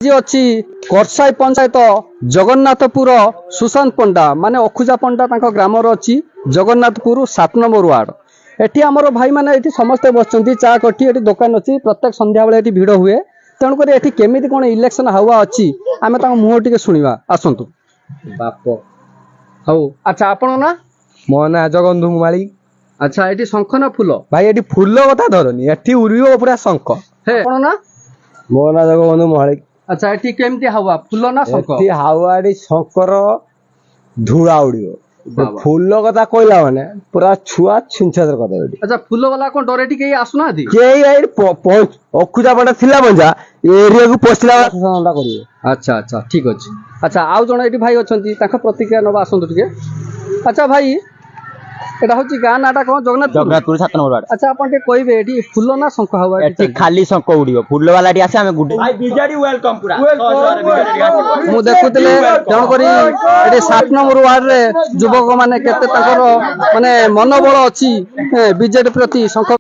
जी अच्छी करसाई पंचायत जगन्नाथपुर सुशांत पंडा माने अखुजा पंडा तांको ग्राम अच्छी जगन्नाथपुर 7 नंबर वार्ड। एटी आमर भाई माने एटी समस्ते बसचंती चा कठी एटी दुकान अच्छी प्रत्येक संध्या बेले एटी भिड़ हुए तेणुक एटी केमिति कोन इलेक्शन हवा अच्छी आमे तांको मुह टिके सुनिबा आसंतु बाप हौ। अच्छा आपण ना मो ना जगन्धु माली। अच्छा एटी शंख ना फूल भाई एटी फूल कथा धरनी एटी उड़ियो पूरा शंख। हे आपण ना मो ना जगबंधु महाली। अच्छा एटी केमिति हवा फूल ना शंख एटी हावाड़ी शंकर धूला उड़ियो फूल कथा कहला माने पूरा छुआ छिंछादर कथा एटी। अच्छा फूल वाला कोन डरेटी के आसुना दी के आई अखुजा पड़ा थिला पंजा एरिया को पोस्टला संडा करियो। अच्छा अच्छा ठीक अछि। अच्छा आउ जण एटी भाई अछंती ताका प्रतिक्रिया नबा आसंतु टिके। अच्छा भाई एटा होची गां नाटा कोन जगन्नाथपुर 7 नंबर वार्ड। अच्छा आपण के कहबे एटी फूल ना शंख हवा एटी खाली शंख उड़ियो फूल वाला टी आसे हमें गुड भाई बिजाडी वेलकम पूरा मु देखुतले जण करी एटी 7 नंबर वार्ड रे युवक माने केते ताकर माने मनोबल अछि बीजेडी प्रति शंख